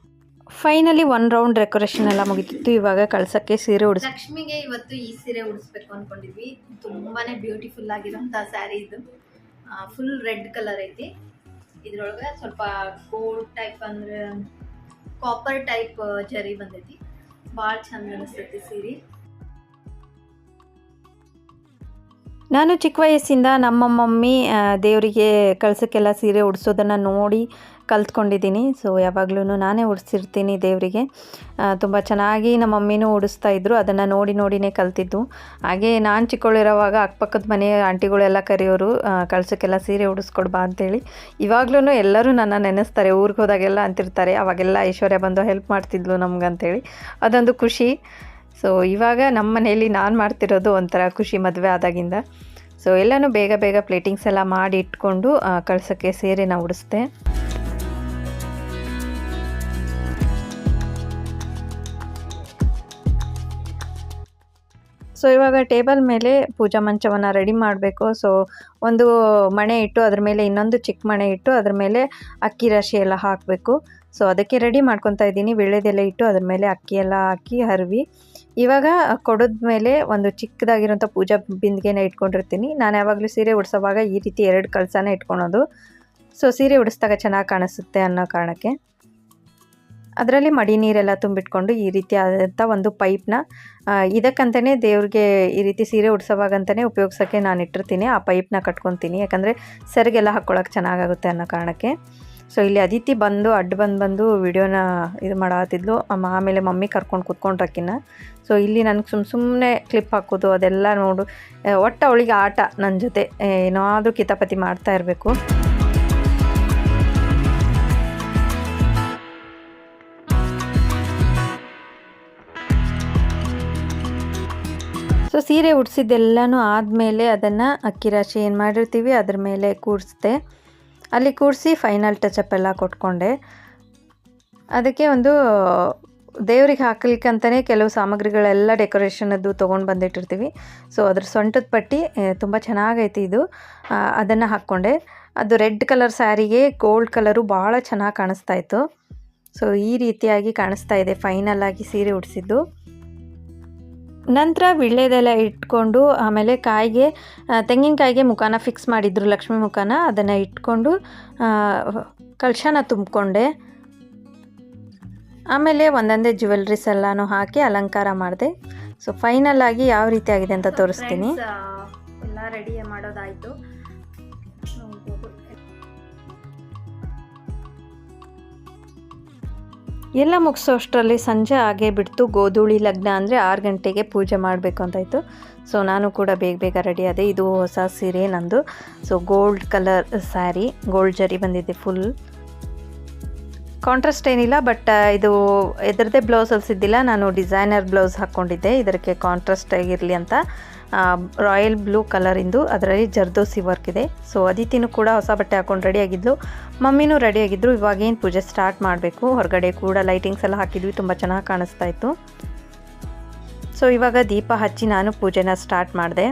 ಫೈನಲಿ 1 ರೌಂಡ್ ಡೆಕೋರೇಷನ್ ಎಲ್ಲ ಮುಗಿತಿತ್ತು. ಇವಾಗ ಕಳ್ಸೋಕ್ಕೆ ಸೀರೆ ಉಡಿಸ್ ಲಕ್ಷ್ಮಿಗೆ ಇವತ್ತು ಈ ಸೀರೆ ಉಡಿಸ್ಬೇಕು ಅಂದ್ಕೊಂಡಿದ್ವಿ. ತುಂಬಾ ಬ್ಯೂಟಿಫುಲ್ ಆಗಿರೋಂಥ ಸ್ಯಾರಿ ಇದು. ಫುಲ್ ರೆಡ್ ಕಲರ್ ಐತಿ. ಇದ್ರೊಳಗೆ ಸ್ವಲ್ಪ ಗೋಲ್ಡ್ ಟೈಪ್ ಅಂದರೆ ಕಾಪರ್ ಟೈಪ್ ಜರಿ ಬಂದೈತಿ. ಭಾಳ ಚಂದ ಅನಿಸ್ತೈತಿ ಸೀರೆ. ನಾನು ಚಿಕ್ಕ ವಯಸ್ಸಿಂದ ನಮ್ಮ ಮಮ್ಮಿ ದೇವರಿಗೆ ಕಳ್ಸೋಕ್ಕೆಲ್ಲ ಸೀರೆ ಉಡಿಸೋದನ್ನು ನೋಡಿ ಕಲ್ತ್ಕೊಂಡಿದ್ದೀನಿ. ಸೊ ಯಾವಾಗಲೂ ನಾನೇ ಉಡಿಸಿರ್ತೀನಿ ದೇವರಿಗೆ. ತುಂಬ ಚೆನ್ನಾಗಿ ನಮ್ಮ ಮಮ್ಮಿನೂ ಉಡಿಸ್ತಾಯಿದ್ರು, ಅದನ್ನು ನೋಡಿ ನೋಡಿನೇ ಕಲ್ತಿದ್ದು. ಹಾಗೆ ನಾನು ಚಿಕ್ಕವಳಿರೋವಾಗ ಅಕ್ಕಪಕ್ಕದ ಮನೆ ಆಂಟಿಗಳೆಲ್ಲ ಕರೆಯೋರು ಕಳ್ಸೋಕ್ಕೆಲ್ಲ ಸೀರೆ ಉಡಿಸ್ಕೊಡ್ಬಾ ಅಂತೇಳಿ. ಇವಾಗ್ಲೂ ಎಲ್ಲರೂ ನನ್ನ ನೆನೆಸ್ತಾರೆ, ಊರಿಗೆ ಹೋದಾಗೆಲ್ಲ ಅಂತಿರ್ತಾರೆ ಅವಾಗೆಲ್ಲ ಐಶ್ವರ್ಯ ಬಂದು ಹೆಲ್ಪ್ ಮಾಡ್ತಿದ್ಲು ನಮ್ಗಂತೇಳಿ. ಅದೊಂದು ಖುಷಿ. ಸೊ ಇವಾಗ ನಮ್ಮ ಮನೆಯಲ್ಲಿ ನಾನು ಮಾಡ್ತಿರೋದು ಒಂಥರ ಖುಷಿ ಮದುವೆ ಆದಾಗಿಂದ. ಸೊ ಎಲ್ಲನೂ ಬೇಗ ಬೇಗ ಪ್ಲೇಟಿಂಗ್ಸ್ ಎಲ್ಲ ಮಾಡಿ ಇಟ್ಕೊಂಡು ಕಳ್ಸೋಕ್ಕೆ ಸೀರೆನ ಉಡಿಸ್ದೆ. ಸೊ ಇವಾಗ ಟೇಬಲ್ ಮೇಲೆ ಪೂಜಾ ಮಂಚವನ್ನು ರೆಡಿ ಮಾಡಬೇಕು. ಸೊ ಒಂದು ಮಣೆ ಇಟ್ಟು ಅದ್ರ ಮೇಲೆ ಇನ್ನೊಂದು ಚಿಕ್ಕ ಮಣೆ ಇಟ್ಟು ಅದ್ರ ಮೇಲೆ ಅಕ್ಕಿ ರಾಶಿ ಎಲ್ಲ ಹಾಕಬೇಕು. ಸೊ ಅದಕ್ಕೆ ರೆಡಿ ಮಾಡ್ಕೊತಾ ಇದ್ದೀನಿ. ವೀಳ್ಯದೆಲೆ ಇಟ್ಟು ಅದ್ರ ಮೇಲೆ ಅಕ್ಕಿ ಎಲ್ಲ ಹಾಕಿ ಹರವಿ ಇವಾಗ ಕೊಡದ ಮೇಲೆ ಒಂದು ಚಿಕ್ಕದಾಗಿರೋಂಥ ಪೂಜಾ ಬಿಂದಿಗೆನ ಇಟ್ಕೊಂಡಿರ್ತೀನಿ. ನಾನು ಯಾವಾಗಲೂ ಸೀರೆ ಉಡಿಸೋವಾಗ ಈ ರೀತಿ 2 ಕಳಸನ ಇಟ್ಕೊಳೋದು. ಸೊ ಸೀರೆ ಉಡಿಸಿದಾಗ ಚೆನ್ನಾಗಿ ಕಾಣಿಸುತ್ತೆ ಅನ್ನೋ ಕಾರಣಕ್ಕೆ. ಅದರಲ್ಲಿ ಮಡಿ ನೀರೆಲ್ಲ ತುಂಬಿಟ್ಕೊಂಡು ಈ ರೀತಿ ಆದಂಥ ಒಂದು ಪೈಪ್ನ ಇದಕ್ಕಂತಲೇ ದೇವ್ರಿಗೆ ಈ ರೀತಿ ಸೀರೆ ಉಡ್ಸೋವಾಗಂತಲೇ ಉಪಯೋಗಿಸೋಕ್ಕೆ ನಾನು ಇಟ್ಟಿರ್ತೀನಿ. ಆ ಪೈಪ್ನ ಕಟ್ಕೊತೀನಿ, ಯಾಕಂದರೆ ಸೆರಗೆಲ್ಲ ಹಾಕ್ಕೊಳಕ್ಕೆ ಚೆನ್ನಾಗಾಗುತ್ತೆ ಅನ್ನೋ ಕಾರಣಕ್ಕೆ. ಸೊ ಇಲ್ಲಿ ಅದಿತಿ ಬಂದು ಬಂದು ವಿಡಿಯೋನ ಇದು ಮಾಡತ್ತಿದ್ಲು. ಆಮೇಲೆ ಮಮ್ಮಿ ಕರ್ಕೊಂಡು ಕೂತ್ಕೊಂಡ್ರಕ್ಕಿನ್ನ. ಸೊ ಇಲ್ಲಿ ನನಗೆ ಸುಮ್ಮನೆ ಕ್ಲಿಪ್ ಹಾಕೋದು ಅದೆಲ್ಲ ನೋಡು, ಒಟ್ಟು ಅವಳಿಗೆ ಆಟ ನನ್ನ ಜೊತೆ ಏನಾದರೂ ಕಿತಾಪತಿ ಮಾಡ್ತಾ ಇರಬೇಕು. ಸೊ ಸೀರೆ ಉಡ್ಸಿದ್ದೆಲ್ಲನೂ ಆದಮೇಲೆ ಅದನ್ನು ಅಕ್ಕಿ ರಾಶಿ ಏನು ಮಾಡಿರ್ತೀವಿ ಅದ್ರ ಮೇಲೆ ಕೂರಿಸ್ದೆ. ಅಲ್ಲಿ ಕೂರಿಸಿ ಫೈನಲ್ ಟಚಪ್ ಎಲ್ಲ ಕೊಟ್ಕೊಂಡೆ. ಅದಕ್ಕೆ ಒಂದು ದೇವ್ರಿಗೆ ಹಾಕ್ಲಿಕ್ಕಂತಲೇ ಕೆಲವು ಸಾಮಗ್ರಿಗಳೆಲ್ಲ ಡೆಕೋರೇಷನದ್ದು ತೊಗೊಂಡು ಬಂದಿಟ್ಟಿರ್ತೀವಿ. ಸೊ ಅದ್ರ ಸೊಂಟದ ಪಟ್ಟಿ ತುಂಬ ಚೆನ್ನಾಗೈತಿ ಇದು, ಅದನ್ನು ಹಾಕ್ಕೊಂಡೆ. ಅದು ರೆಡ್ ಕಲರ್ ಸ್ಯಾರಿಗೆ ಗೋಲ್ಡ್ ಕಲರು ಭಾಳ ಚೆನ್ನಾಗಿ ಕಾಣಿಸ್ತಾ ಇತ್ತು. ಸೊ ಈ ರೀತಿಯಾಗಿ ಕಾಣಿಸ್ತಾ ಇದೆ ಫೈನಲ್ ಆಗಿ ಸೀರೆ ಉಡಿಸಿದ್ದು. ನಂತರ ವಿಳ್ಳೆದೆಲ್ಲ ಇಟ್ಕೊಂಡು ಆಮೇಲೆ ಕಾಯಿಗೆ ತೆಂಗಿನಕಾಯಿಗೆ ಮುಖಾನ ಫಿಕ್ಸ್ ಮಾಡಿದ್ರು, ಲಕ್ಷ್ಮೀ ಮುಖಾನ, ಅದನ್ನು ಇಟ್ಕೊಂಡು ಕಳಶನ ತುಂಬಿಕೊಂಡೆ. ಆಮೇಲೆ ಒಂದೊಂದೇ ಜ್ಯುವೆಲ್ರೀಸ್ ಎಲ್ಲನೂ ಹಾಕಿ ಅಲಂಕಾರ ಮಾಡಿದೆ. ಸೊ ಫೈನಲ್ ಆಗಿ ಯಾವ ರೀತಿ ಆಗಿದೆ ಅಂತ ತೋರಿಸ್ತೀನಿ. ಎಲ್ಲ ರೆಡಿ ಮಾಡೋದಾಯಿತು. ಎಲ್ಲ ಮುಗಿಸೋ ಅಷ್ಟರಲ್ಲಿ ಸಂಜೆ ಆಗೇ ಬಿಡ್ತು. ಗೋಧೂಳಿ ಲಗ್ನ ಅಂದರೆ 6 ಗಂಟೆಗೆ ಪೂಜೆ ಮಾಡಬೇಕು ಅಂತಾಯಿತು. ಸೊ ನಾನು ಕೂಡ ಬೇಗ ರೆಡಿ ಆದೆ. ಇದು ಹೊಸ ಸೀರೆ ನಂದು. So gold colour sari, gold ಜರಿ ಬಂದಿದೆ ಫುಲ್. ಕಾಂಟ್ರಾಸ್ಟ್ ಏನಿಲ್ಲ, ಬಟ್ ಇದು ಎದ್ರದ್ದೇ ಬ್ಲೌಸ್ ಹೊಲಿಸಿದ್ದಿಲ್ಲ, ನಾನು ಡಿಸೈನರ್ ಬ್ಲೌಸ್ ಹಾಕ್ಕೊಂಡಿದ್ದೆ ಇದಕ್ಕೆ ಕಾಂಟ್ರಾಸ್ಟ್ ಆಗಿರಲಿ ಅಂತ. ರಾಯಲ್ ಬ್ಲೂ ಕಲರಿಂದು, ಅದರಲ್ಲಿ ಜರ್ದೋಸಿ ವರ್ಕ್ ಇದೆ. ಸೊ ಅದಿತಿನೂ ಕೂಡ ಹೊಸ ಬಟ್ಟೆ ಹಾಕ್ಕೊಂಡು ರೆಡಿಯಾಗಿದ್ಲು, ಮಮ್ಮಿನೂ ರೆಡಿಯಾಗಿದ್ದರು. ಇವಾಗೇನು ಪೂಜೆ ಸ್ಟಾರ್ಟ್ ಮಾಡಬೇಕು. ಹೊರಗಡೆ ಕೂಡ ಲೈಟಿಂಗ್ಸ್ ಎಲ್ಲ ಹಾಕಿದ್ವಿ, ತುಂಬ ಚೆನ್ನಾಗಿ ಕಾಣಿಸ್ತಾ ಇತ್ತು. ಸೊ ಇವಾಗ ದೀಪ ಹಚ್ಚಿ ನಾನು ಪೂಜೆನ ಸ್ಟಾರ್ಟ್ ಮಾಡಿದೆ.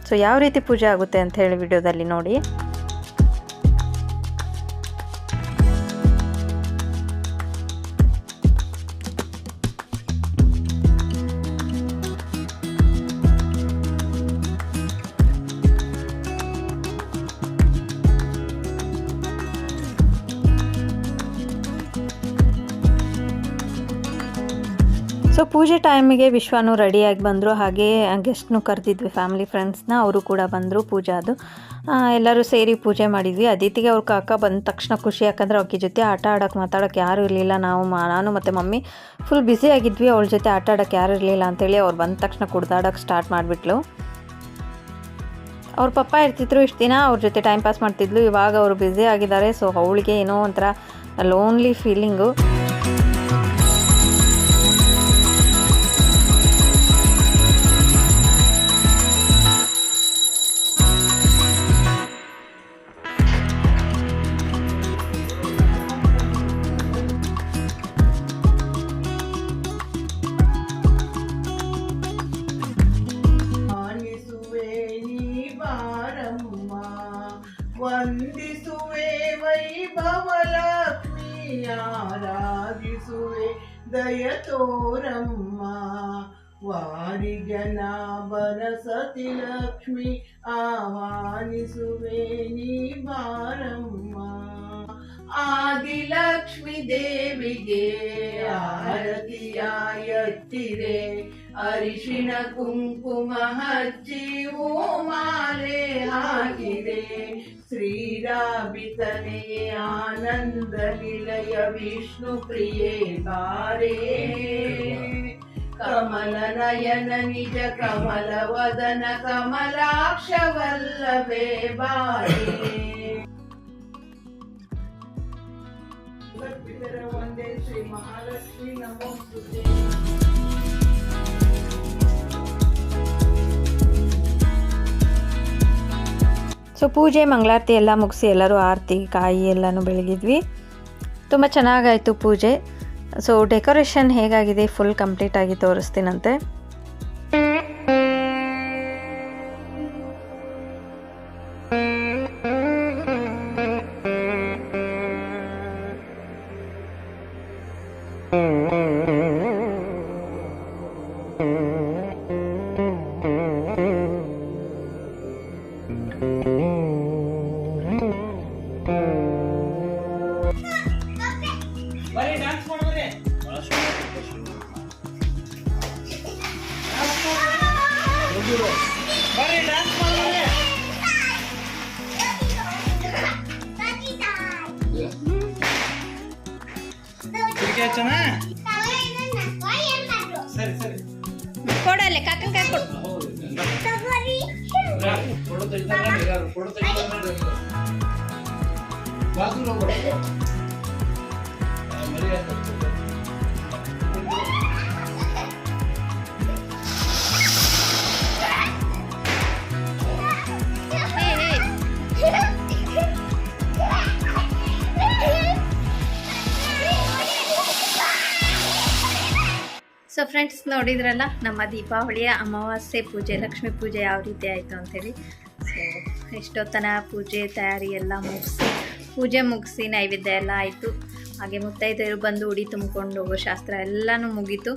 ಸೊ ಯಾವ ರೀತಿ ಪೂಜೆ ಆಗುತ್ತೆ ಅಂತ ಹೇಳಿ ವಿಡಿಯೋದಲ್ಲಿ ನೋಡಿ. ಸೊ ಪೂಜೆ ಟೈಮಿಗೆ ವಿಶ್ವನೂ ರೆಡಿಯಾಗಿ ಬಂದರು. ಹಾಗೆ ಗೆಸ್ಟ್ನು ಕರೆದಿದ್ವಿ, ಫ್ಯಾಮಿಲಿ ಫ್ರೆಂಡ್ಸ್ನ, ಅವರು ಕೂಡ ಬಂದರು. ಪೂಜೆ ಅದು ಎಲ್ಲರೂ ಸೇರಿ ಪೂಜೆ ಮಾಡಿದ್ವಿ. ಅದಿತಿಗೆ ಅವ್ರ ಕಾಕ ಬಂದ ತಕ್ಷಣ ಖುಷಿ, ಯಾಕಂದರೆ ಅವ್ರ ಜೊತೆ ಆಟ ಆಡೋಕ್ಕೆ ಮಾತಾಡೋಕ್ಕೆ ಯಾರೂ ಇರಲಿಲ್ಲ. ನಾನು ಮತ್ತು ಮಮ್ಮಿ ಫುಲ್ ಬ್ಯುಸಿ ಆಗಿದ್ವಿ, ಅವಳ ಜೊತೆ ಆಟ ಆಡೋಕ್ಕೆ ಯಾರೂ ಇರಲಿಲ್ಲ ಅಂತೇಳಿ ಅವ್ರು ಬಂದ ತಕ್ಷಣ ಕುಡ್ದಾಡೋಕ್ಕೆ ಸ್ಟಾರ್ಟ್ ಮಾಡಿಬಿಟ್ಲು. ಅವ್ರ ಪಪ್ಪ ಇರ್ತಿದ್ರು ಇಷ್ಟು ದಿನ, ಅವ್ರ ಜೊತೆ ಟೈಮ್ ಪಾಸ್ ಮಾಡ್ತಿದ್ಲು. ಇವಾಗ ಅವರು ಬ್ಯುಸಿ ಆಗಿದ್ದಾರೆ. ಸೊ ಅವಳಿಗೆ ಏನೋ ಒಂಥರ ಲೋನ್ಲಿ ಫೀಲಿಂಗು. ವಂದಿಸುವೆ ವೈಭವಲಕ್ಷ್ಮಿ, ಆರಾಧಿಸುವೆ ದಯ ತೋರಮ್ಮ. ವಾರಿ ಜನಾಭನ ಸತಿ ಲಕ್ಷ್ಮಿ, ಆಹ್ವಾನಿಸುವೆ ನೀ ಬಾರಮ್ಮ. ಆದಿಲಕ್ಷ್ಮಿ ದೇವಿಗೆ ಆರತಿಯ ಎತ್ತಿರೆ, ಅರಿಶಿಣ ಕುಂಕುಮ ಹಚ್ಚಿ ಮಾಲೆ ಹಾಕಿದೆ. ಶ್ರೀರಾಭಿತನೆಯೇ ಆನಂದ ನಿಲಯ ವಿಷ್ಣು ಪ್ರಿಯೇ ಬಾರೇ. ಕಮಲ ನಯನ ನಿಜ ಕಮಲ ವದನ ಕಮಲಾಕ್ಷ ವಲ್ಲಭೆ ಬಾರೇ. ವಂದೇ ಶ್ರೀ ಮಹಾಲಕ್ಷ್ಮಿ ನಮೋಸ್ತುತೆ. ಸೊ ಪೂಜೆ ಮಂಗಳಾರತಿ ಎಲ್ಲ ಮುಗಿಸಿ ಎಲ್ಲರೂ ಆರತಿ ಕಾಯಿ ಎಲ್ಲನೂ ಬೆಳಗಿದ್ವಿ. ತುಂಬ ಚೆನ್ನಾಗಾಯಿತು ಪೂಜೆ. ಸೊ ಡೆಕೋರೇಷನ್ ಹೇಗಾಗಿದೆ ಫುಲ್ ಕಂಪ್ಲೀಟಾಗಿ ತೋರಿಸ್ತೀನಂತೆ. ಬರೀ ಡ್ಯಾನ್ಸ್ ಮಾಡಿದ್ರೆ ಬರ್ರಿ ಡ್ಯಾನ್ಸ್ ಮಾಡ್ರಿ. ಕಿಟಕಿ ಹಚ್ಚೋಣ? ಸರಿ ಸರಿ. ಕೊಡಲ್ಲ ಕಾಕನ್ ಕೈ ಕೊಡು. ಸೊ ಫ್ರೆಂಡ್ಸ್, ನೋಡಿದ್ರಲ್ಲ ನಮ್ಮ ದೀಪಾವಳಿಯ ಅಮಾವಾಸ್ಯೆ ಪೂಜೆ, ಲಕ್ಷ್ಮೀ ಪೂಜೆ ಯಾವ ರೀತಿ ಆಯಿತು ಅಂಥೇಳಿ. ಸೊ ಎಷ್ಟೊತ್ತನ ಪೂಜೆ ತಯಾರಿ ಎಲ್ಲ ಪೂಜೆ ಮುಗಿಸಿ ನೈವೇದ್ಯ ಎಲ್ಲ ಆಯಿತು. ಹಾಗೆ ಮುತ್ತೈದೆಯರು ಬಂದು ಉಡಿ ತುಂಬಿಕೊಂಡು ಹೋಗೋ ಶಾಸ್ತ್ರ ಎಲ್ಲನೂ ಮುಗೀತು.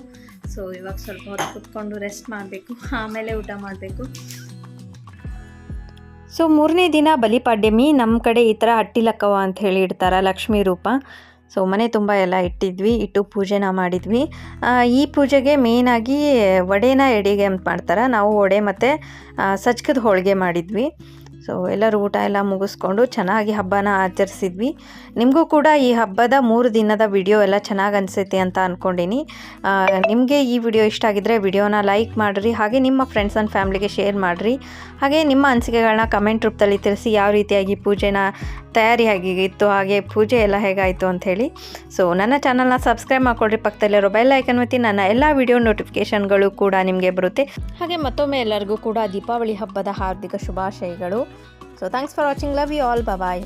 ಸೊ ಇವಾಗ ಸ್ವಲ್ಪ ಹೊತ್ತು ಕೂತ್ಕೊಂಡು ರೆಸ್ಟ್ ಮಾಡಬೇಕು, ಆಮೇಲೆ ಊಟ ಮಾಡಬೇಕು. ಸೊ 3ನೇ ದಿನ ಬಲಿಪಾಡ್ಯಮಿ. ನಮ್ಮ ಕಡೆ ಈ ಥರ ಹಟ್ಟಿಲಕ್ಕವ ಅಂತ ಹೇಳಿ ಇಡ್ತಾರೆ, ಲಕ್ಷ್ಮೀ ರೂಪ. ಸೊ ಮನೆ ತುಂಬ ಎಲ್ಲ ಇಟ್ಟು ಪೂಜೆನ ಮಾಡಿದ್ವಿ. ಈ ಪೂಜೆಗೆ ಮೇಯ್ನಾಗಿ ವಡೆನ ಎಡೆಗೆ ಅಂತ ಮಾಡ್ತಾರೆ. ನಾವು ವಡೆ ಮತ್ತು ಸಜ್ಕದ ಹೋಳಿಗೆ ಮಾಡಿದ್ವಿ. ಸೊ ಎಲ್ಲರೂ ಊಟ ಎಲ್ಲ ಮುಗಿಸ್ಕೊಂಡು ಚೆನ್ನಾಗಿ ಹಬ್ಬನ ಆಚರಿಸಿದ್ವಿ. ನಿಮಗೂ ಕೂಡ ಈ ಹಬ್ಬದ 3 ದಿನದ ವಿಡಿಯೋ ಎಲ್ಲ ಚೆನ್ನಾಗಿ ಅನಿಸುತ್ತೆ ಅಂತ ಅಂದ್ಕೊಂಡಿನಿ. ನಿಮಗೆ ಈ ವಿಡಿಯೋ ಇಷ್ಟ ಆಗಿದ್ದರೆ ವಿಡಿಯೋನ ಲೈಕ್ ಮಾಡಿರಿ, ಹಾಗೆ ನಿಮ್ಮ ಫ್ರೆಂಡ್ಸ್ ಆ್ಯಂಡ್ ಫ್ಯಾಮ್ಲಿಗೆ ಶೇರ್ ಮಾಡಿರಿ. ಹಾಗೆ ನಿಮ್ಮ ಅನಿಸಿಕೆಗಳನ್ನ ಕಮೆಂಟ್ ರೂಪದಲ್ಲಿ ತಿಳಿಸಿ, ಯಾವ ರೀತಿಯಾಗಿ ಪೂಜೆನ ತಯಾರಿ ಆಗಿತ್ತು, ಹಾಗೆ ಪೂಜೆ ಎಲ್ಲ ಹೇಗಾಯಿತು ಅಂಥೇಳಿ. ಸೊ ನನ್ನ ಚಾನಲ್ನ ಸಬ್ಸ್ಕ್ರೈಬ್ ಮಾಡ್ಕೊಳ್ರಿ, ಪಕ್ಕದಲ್ಲಿರೋ ಬೆಲ್ ಐಕನ್ ಒತ್ತಿ ನನ್ನ ಎಲ್ಲ ವಿಡಿಯೋ ನೋಟಿಫಿಕೇಷನ್ಗಳು ಕೂಡ ನಿಮಗೆ ಬರುತ್ತೆ. ಹಾಗೆ ಮತ್ತೊಮ್ಮೆ ಎಲ್ಲರಿಗೂ ಕೂಡ ದೀಪಾವಳಿ ಹಬ್ಬದ ಹಾರ್ದಿಕ ಶುಭಾಶಯಗಳು. So thanks for watching. Love you all. Bye.